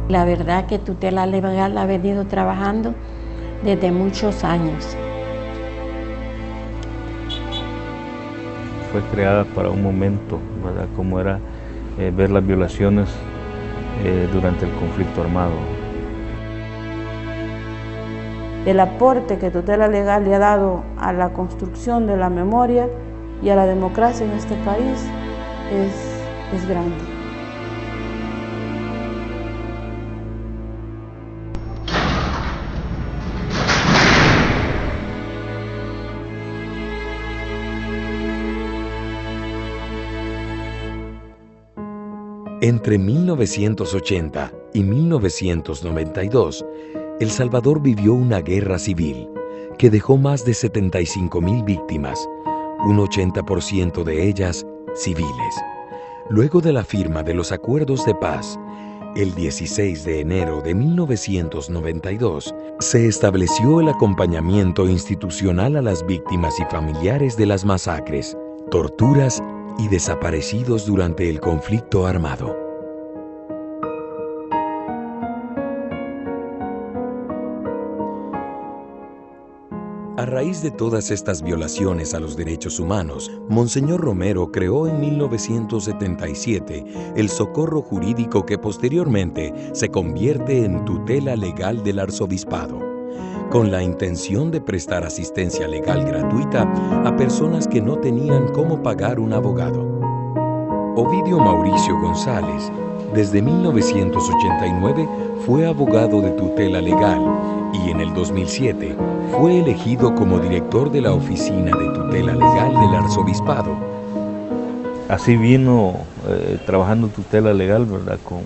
La verdad que Tutela Legal ha venido trabajando desde muchos años. Fue creada para un momento, ¿verdad? Como era ver las violaciones durante el conflicto armado. El aporte que Tutela Legal le ha dado a la construcción de la memoria y a la democracia en este país es grande. Entre 1980 y 1992, El Salvador vivió una guerra civil que dejó más de 75,000 víctimas, un 80% de ellas civiles. Luego de la firma de los acuerdos de paz, el 16 de enero de 1992, se estableció el acompañamiento institucional a las víctimas y familiares de las masacres, torturas y desaparecidos durante el conflicto armado. A raíz de todas estas violaciones a los derechos humanos, Monseñor Romero creó en 1977 el socorro jurídico que posteriormente se convierte en Tutela Legal del Arzobispado, con la intención de prestar asistencia legal gratuita a personas que no tenían cómo pagar un abogado. Ovidio Mauricio González, desde 1989, fue abogado de tutela legal y en el 2007 fue elegido como director de la Oficina de Tutela Legal del Arzobispado. Así vino trabajando tutela legal, ¿verdad? Con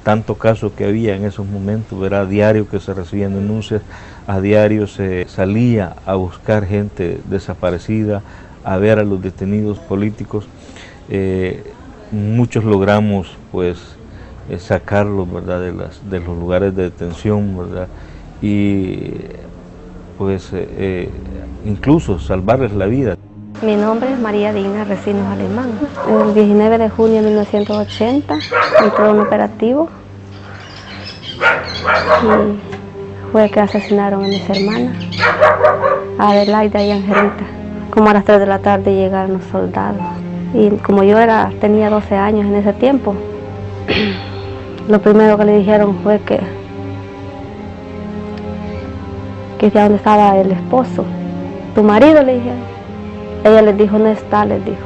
tanto caso que había en esos momentos, ¿verdad? A diario que se recibían denuncias, a diario se salía a buscar gente desaparecida, a ver a los detenidos políticos. Muchos logramos pues sacarlos, ¿verdad? de los lugares de detención, ¿verdad? Y pues incluso salvarles la vida. Mi nombre es María Dina Recinos Alemán. El 19 de junio de 1980 entró un operativo y fue que asesinaron a mis hermanas, a Adelaida y Angelita. Como a las 3 de la tarde llegaron los soldados. Y como yo tenía 12 años en ese tiempo, lo primero que le dijeron fue que ya donde estaba el esposo. Tu marido, le dijeron. Ella les dijo, no está, les dijo.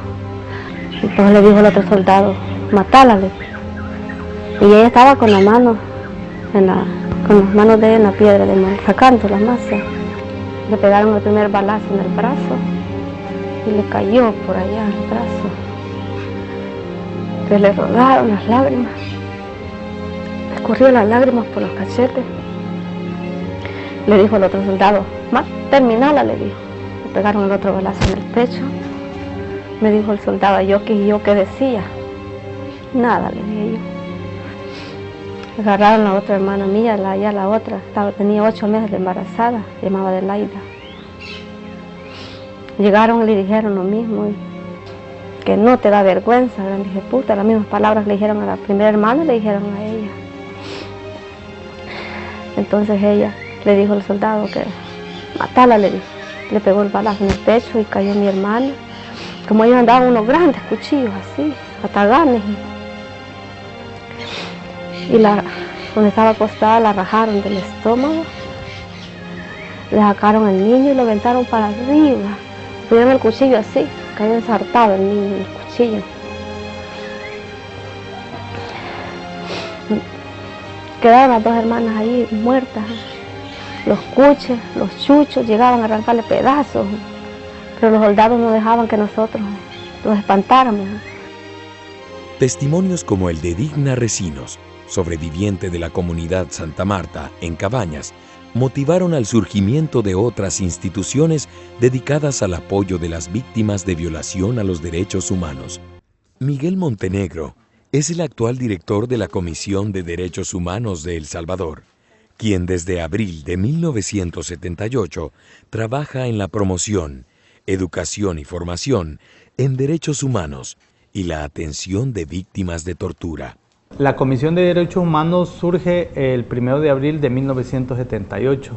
Entonces le dijo el otro soldado, matala, le dijo. Y ella estaba con la mano, con las manos de ella en la piedra, sacando la masa. Le pegaron el primer balazo en el brazo y le cayó por allá el brazo. Que le rodaron las lágrimas. Le escurrió las lágrimas por los cachetes. Le dijo el otro soldado, terminala, le dijo. Le pegaron el otro balazo en el pecho. Me dijo el soldado, ¿yo qué decía? Nada, le dije yo. Agarraron a la otra hermana mía, la otra, tenía 8 meses de embarazada, se llamaba Adelaida. Llegaron y le dijeron lo mismo, que no te da vergüenza, le dije, puta, las mismas palabras le dijeron a la primera hermana, le dijeron a ella. Entonces ella le dijo al soldado que matala, le dijo. Le pegó el balazo en el pecho y cayó mi hermana. Como ellos andaban unos grandes cuchillos así, ataganes. Y donde estaba acostada la rajaron del estómago. Le sacaron al niño y lo aventaron para arriba. Pusieron el cuchillo así, cayó ensartado el niño en el cuchillo. Quedaron las 2 hermanas ahí muertas. Los cuches, los chuchos llegaban a arrancarle pedazos, pero los soldados no dejaban que nosotros los espantáramos. Testimonios como el de Digna Recinos, sobreviviente de la comunidad Santa Marta, en Cabañas, motivaron al surgimiento de otras instituciones dedicadas al apoyo de las víctimas de violación a los derechos humanos. Miguel Montenegro es el actual director de la Comisión de Derechos Humanos de El Salvador, quien desde abril de 1978 trabaja en la promoción, educación y formación en derechos humanos y la atención de víctimas de tortura. La Comisión de Derechos Humanos surge el 1 de abril de 1978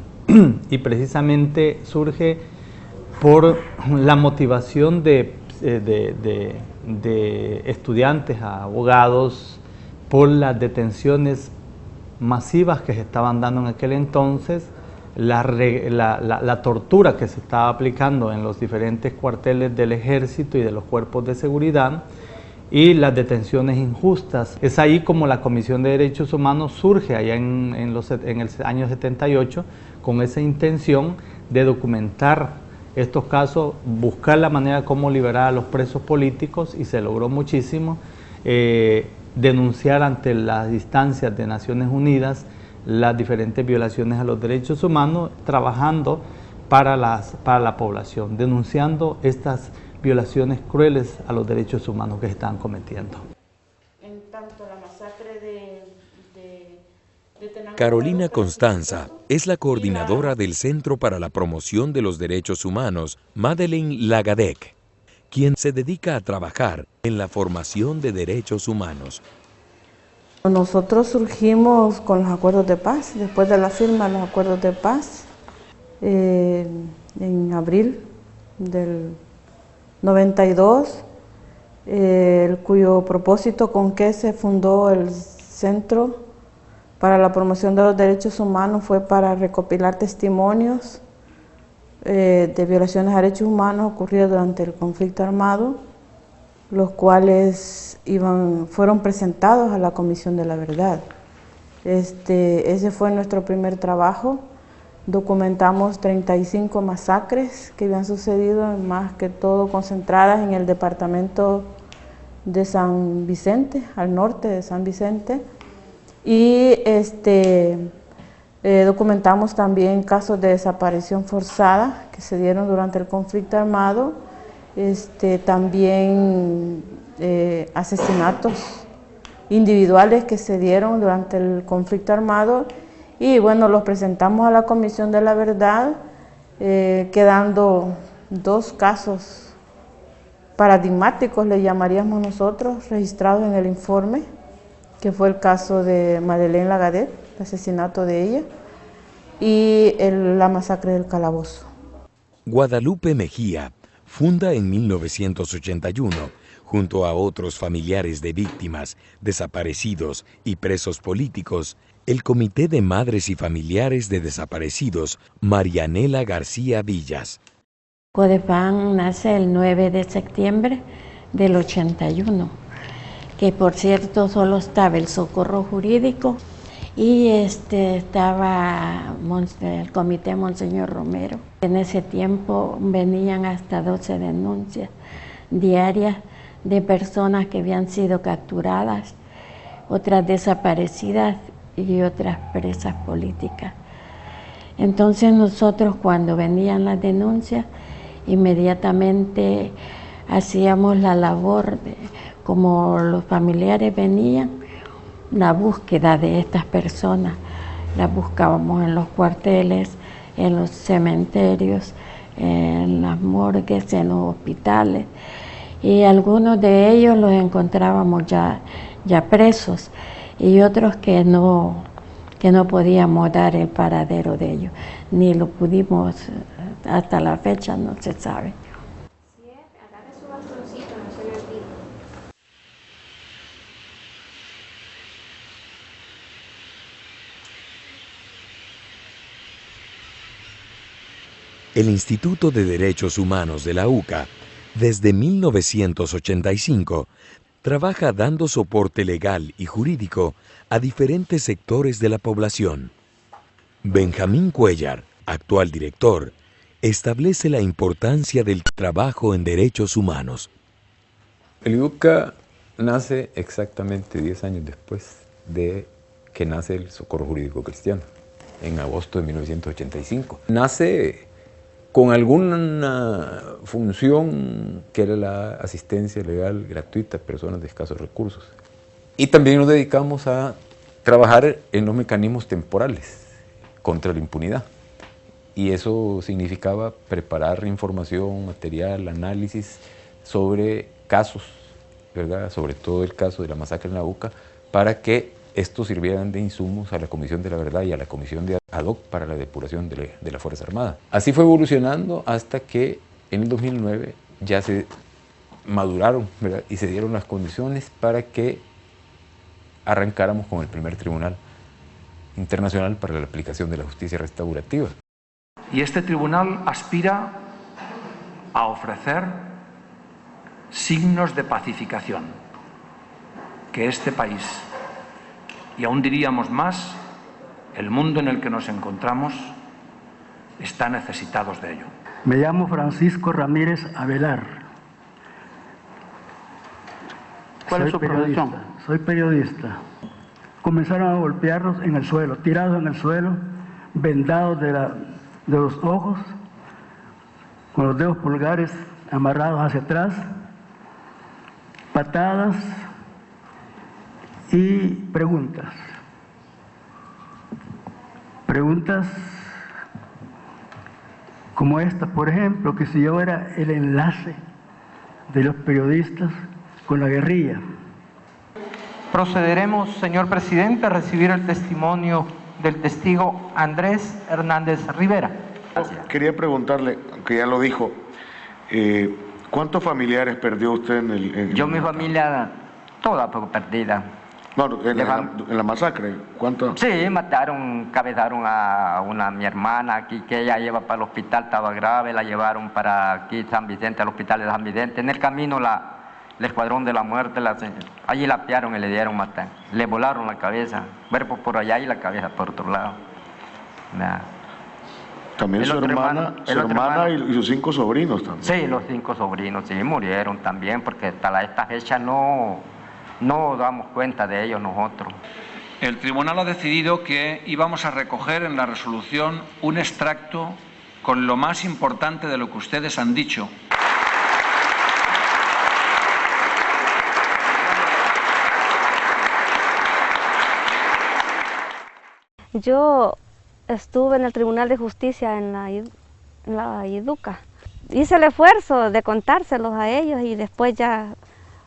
y precisamente surge por la motivación de estudiantes a abogados, por las detenciones masivas que se estaban dando en aquel entonces, la tortura que se estaba aplicando en los diferentes cuarteles del ejército y de los cuerpos de seguridad y las detenciones injustas. Es ahí como la Comisión de Derechos Humanos surge allá en el año 78 con esa intención de documentar estos casos, buscar la manera como liberar a los presos políticos, y se logró muchísimo, denunciar ante las instancias de Naciones Unidas las diferentes violaciones a los derechos humanos, trabajando para la población, denunciando estas violaciones crueles a los derechos humanos que se están cometiendo. En tanto la masacre de Carolina Constanza es la coordinadora del Centro para la Promoción de los Derechos Humanos, Madeleine Lagadec, quien se dedica a trabajar en la formación de derechos humanos. Nosotros surgimos con los acuerdos de paz, después de la firma de los acuerdos de paz, en abril del 92, cuyo propósito con que se fundó el Centro para la Promoción de los Derechos Humanos fue para recopilar testimonios de violaciones a derechos humanos ocurridas durante el conflicto armado, los cuales fueron presentados a la Comisión de la Verdad. Ese fue nuestro primer trabajo. Documentamos 35 masacres que habían sucedido, más que todo concentradas en el departamento de San Vicente, al norte de San Vicente, y documentamos también casos de desaparición forzada que se dieron durante el conflicto armado, también asesinatos individuales que se dieron durante el conflicto armado, y bueno, los presentamos a la Comisión de la Verdad, quedando 2 casos paradigmáticos, le llamaríamos nosotros, registrados en el informe, que fue el caso de Madeleine Lagadec, el asesinato de ella, y la masacre del Calabozo. Guadalupe Mejía funda en 1981, junto a otros familiares de víctimas, desaparecidos y presos políticos, el Comité de Madres y Familiares de Desaparecidos, Marianela García Villas. CODEFAN nace el 9 de septiembre del 81, que por cierto solo estaba el socorro jurídico y estaba el Comité Monseñor Romero. En ese tiempo venían hasta 12 denuncias diarias de personas que habían sido capturadas, otras desaparecidas y otras presas políticas. Entonces nosotros, cuando venían las denuncias, inmediatamente hacíamos la labor como los familiares venían, la búsqueda de estas personas. Las buscábamos en los cuarteles, en los cementerios, en las morgues, en los hospitales, y algunos de ellos los encontrábamos ya presos, y otros que no podíamos dar el paradero de ellos, ni lo pudimos, hasta la fecha no se sabe. El Instituto de Derechos Humanos de la UCA, desde 1985, trabaja dando soporte legal y jurídico a diferentes sectores de la población. Benjamín Cuellar, actual director, establece la importancia del trabajo en derechos humanos. El IUCA nace exactamente 10 años después de que nace el Socorro Jurídico Cristiano, en agosto de 1985. Nace con alguna función que era la asistencia legal gratuita a personas de escasos recursos. Y también nos dedicamos a trabajar en los mecanismos temporales contra la impunidad. Y eso significaba preparar información, material, análisis sobre casos, ¿verdad? Sobre todo el caso de la masacre en la UCA, para que estos sirvieran de insumos a la Comisión de la Verdad y a la Comisión de ad hoc para la depuración de la Fuerza Armada. Así fue evolucionando hasta que en el 2009 ya se maduraron, ¿verdad?, y se dieron las condiciones para que arrancáramos con el primer tribunal internacional para la aplicación de la justicia restaurativa. Y este tribunal aspira a ofrecer signos de pacificación que este país, y aún diríamos más, el mundo en el que nos encontramos, está necesitados de ello. Me llamo Francisco Ramírez Avelar. ¿Cuál es su profesión? Soy periodista. Comenzaron a golpearnos en el suelo, tirados en el suelo, vendados de los ojos, con los dedos pulgares amarrados hacia atrás, patadas y preguntas. Preguntas como esta, por ejemplo, que si yo era el enlace de los periodistas con la guerrilla. Procederemos, señor presidente, a recibir el testimonio del testigo Andrés Hernández Rivera. Gracias. Quería preguntarle, aunque ya lo dijo, ¿cuántos familiares perdió usted en el...? Yo, mi familia, toda perdida. No, en la masacre, ¿cuánto? Sí, mataron, cabezaron a mi hermana aquí, que ella lleva para el hospital, estaba grave, la llevaron para aquí, San Vicente, al hospital de San Vicente. En el camino el escuadrón de la muerte, allí la apiaron y le dieron matar. Le volaron la cabeza, cuerpo por allá y la cabeza por otro lado. Nah. También su hermana y sus 5 sobrinos también. Sí, los 5 sobrinos, sí, murieron también, porque hasta esta fecha no damos cuenta de ellos nosotros. El tribunal ha decidido que íbamos a recoger en la resolución un extracto con lo más importante de lo que ustedes han dicho. Yo estuve en el Tribunal de Justicia en la IDUCA. Hice el esfuerzo de contárselos a ellos y después ya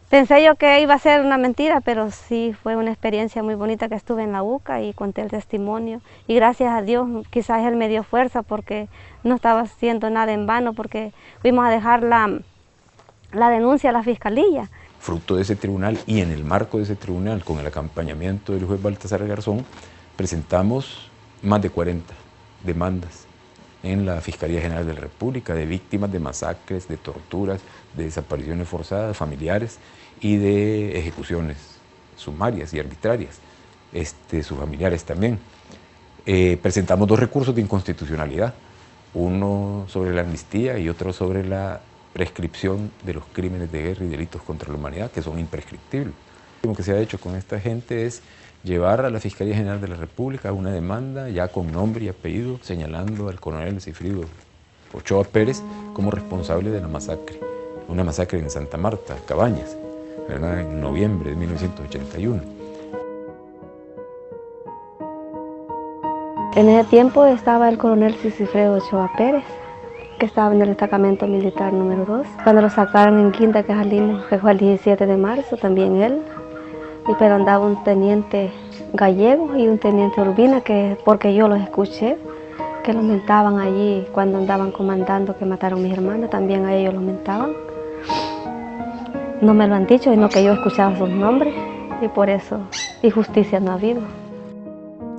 pensé yo que iba a ser una mentira, pero sí fue una experiencia muy bonita que estuve en la UCA y conté el testimonio. Y gracias a Dios quizás Él me dio fuerza porque no estaba haciendo nada en vano, porque fuimos a dejar la denuncia a la Fiscalía. Fruto de ese tribunal y en el marco de ese tribunal, con el acompañamiento del juez Baltasar Garzón, presentamos más de 40 demandas en la Fiscalía General de la República de víctimas de masacres, de torturas, de desapariciones forzadas, familiares y de ejecuciones sumarias y arbitrarias, sus familiares también. Presentamos 2 recursos de inconstitucionalidad, uno sobre la amnistía y otro sobre la prescripción de los crímenes de guerra y delitos contra la humanidad, que son imprescriptibles. Lo que se ha hecho con esta gente es llevar a la Fiscalía General de la República una demanda ya con nombre y apellido, señalando al coronel Cifrido Ochoa Pérez como responsable de la masacre, una masacre en Santa Marta, Cabañas, ¿verdad?, en noviembre de 1981. En ese tiempo estaba el coronel Cifrido Ochoa Pérez, que estaba en el destacamento militar número 2. Cuando lo sacaron en Quinta, que salimos, que fue el 17 de marzo, también él. Pero andaba un teniente Gallego y un teniente Urbina, porque yo los escuché, que los mentaban allí cuando andaban comandando que mataron a mis hermanas, también a ellos los mentaban. No me lo han dicho, sino que yo escuchaba sus nombres y por eso injusticia no ha habido.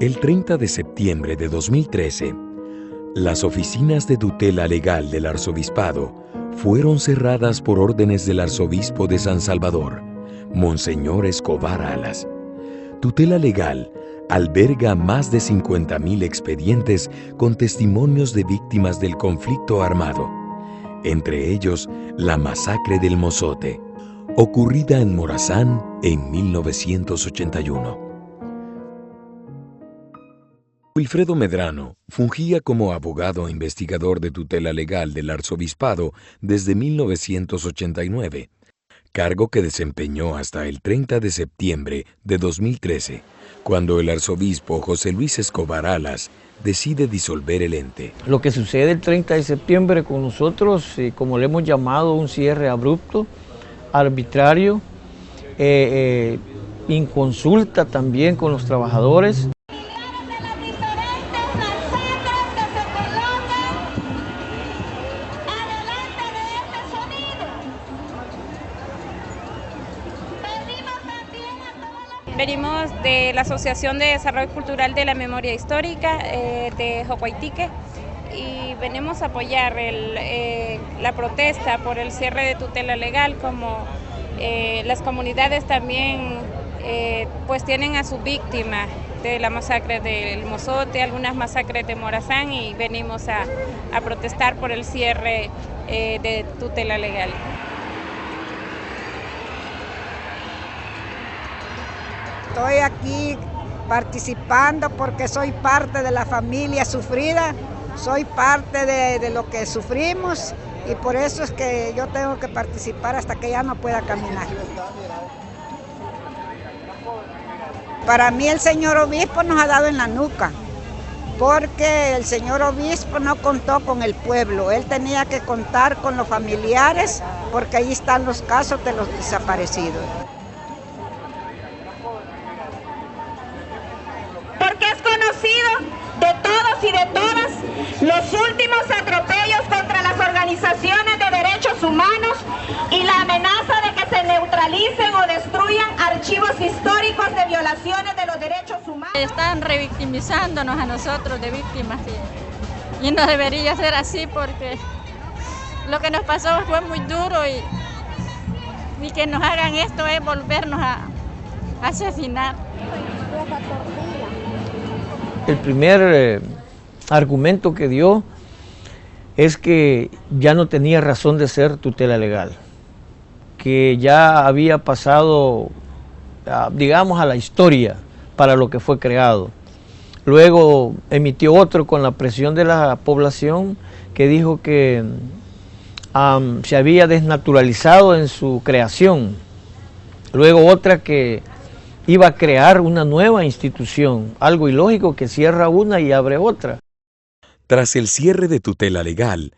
El 30 de septiembre de 2013, las oficinas de tutela legal del arzobispado fueron cerradas por órdenes del arzobispo de San Salvador, Monseñor Escobar Alas. Tutela Legal alberga más de 50.000 expedientes con testimonios de víctimas del conflicto armado, entre ellos la masacre del Mozote, ocurrida en Morazán en 1981. Wilfredo Medrano fungía como abogado e investigador de tutela legal del arzobispado desde 1989, cargo que desempeñó hasta el 30 de septiembre de 2013, cuando el arzobispo José Luis Escobar Alas decide disolver el ente. Lo que sucede el 30 de septiembre con nosotros, como le hemos llamado, un cierre abrupto, arbitrario, en consulta también con los trabajadores. Venimos de la Asociación de Desarrollo Cultural de la Memoria Histórica de Jocuaitique y venimos a apoyar la protesta por el cierre de tutela legal, como las comunidades también pues tienen a sus víctimas de la masacre del Mozote, algunas masacres de Morazán, y venimos a protestar por el cierre de tutela legal. Estoy aquí participando porque soy parte de la familia sufrida, soy parte de lo que sufrimos y por eso es que yo tengo que participar hasta que ya no pueda caminar. Para mí el señor obispo nos ha dado en la nuca, porque el señor obispo no contó con el pueblo, él tenía que contar con los familiares porque ahí están los casos de los desaparecidos. Porque es conocido de todos y de todas los últimos atropellos contra las organizaciones de derechos humanos y la amenaza de que se neutralicen o destruyan archivos históricos de violaciones de los derechos humanos. Están revictimizándonos a nosotros de víctimas y no debería ser así, porque lo que nos pasó fue muy duro y que nos hagan esto es volvernos a asesinar. El primer argumento que dio es que ya no tenía razón de ser tutela legal, que ya había pasado, digamos, a la historia para lo que fue creado. Luego emitió otro con la presión de la población que dijo que se había desnaturalizado en su creación. Luego otra que iba a crear una nueva institución, algo ilógico que cierra una y abre otra. Tras el cierre de tutela legal,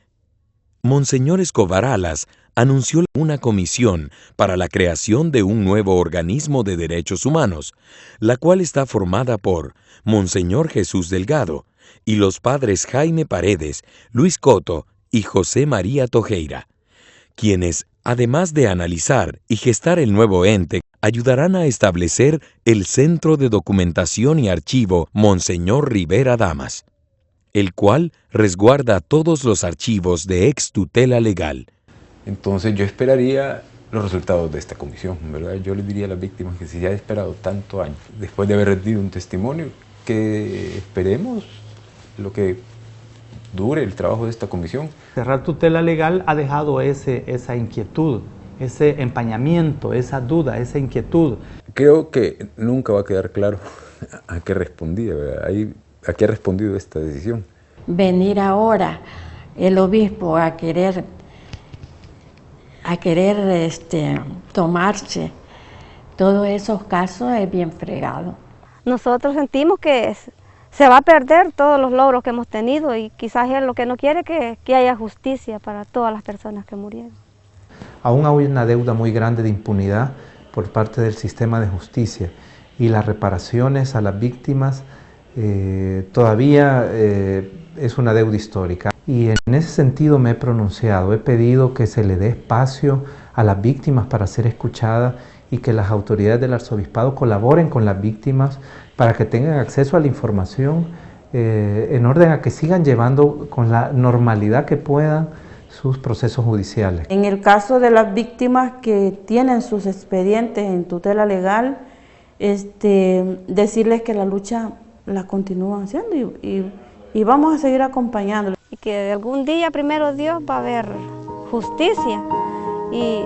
Monseñor Escobar Alas anunció una comisión para la creación de un nuevo organismo de derechos humanos, la cual está formada por Monseñor Jesús Delgado y los padres Jaime Paredes, Luis Coto y José María Tojeira, quienes, además de analizar y gestar el nuevo ente, ayudarán a establecer el Centro de Documentación y Archivo Monseñor Rivera Damas, el cual resguarda todos los archivos de ex tutela legal. Entonces yo esperaría los resultados de esta comisión, ¿verdad? Yo les diría a las víctimas que si ya he esperado tanto años, después de haber rendido un testimonio, que esperemos lo que dure el trabajo de esta comisión. Cerrar tutela legal ha dejado esa inquietud, ese empañamiento, esa duda, esa inquietud. Creo que nunca va a quedar claro a qué respondía, ¿verdad? ¿A qué ha respondido esta decisión? Venir ahora el obispo a querer tomarse todos esos casos es bien fregado. Nosotros sentimos que se va a perder todos los logros que hemos tenido y quizás él lo que no quiere es que haya justicia para todas las personas que murieron. Aún hay una deuda muy grande de impunidad por parte del sistema de justicia y las reparaciones a las víctimas todavía es una deuda histórica. Y en ese sentido me he pronunciado, he pedido que se le dé espacio a las víctimas para ser escuchadas y que las autoridades del arzobispado colaboren con las víctimas para que tengan acceso a la información en orden a que sigan llevando con la normalidad que puedan sus procesos judiciales. En el caso de las víctimas que tienen sus expedientes en tutela legal, decirles que la lucha la continúan haciendo y vamos a seguir acompañándolos. Y que algún día, primero Dios, va a haber justicia y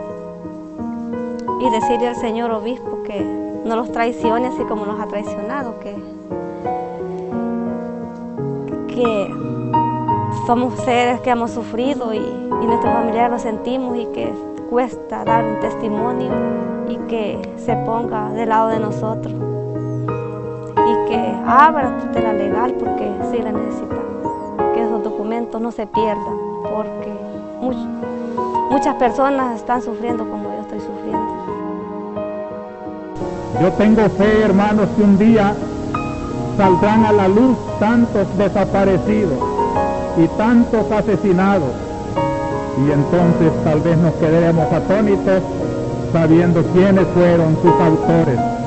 decirle al señor obispo que no los traicione así como nos ha traicionado, que somos seres que hemos sufrido y nuestros familiares lo sentimos y que cuesta dar un testimonio y que se ponga del lado de nosotros y que abra tutela legal porque sí la necesitamos, que esos documentos no se pierdan porque muchas personas están sufriendo como yo estoy sufriendo. Yo tengo fe, hermanos, que un día saldrán a la luz tantos desaparecidos y tantos asesinados, y entonces tal vez nos quedaremos atónitos sabiendo quiénes fueron sus autores.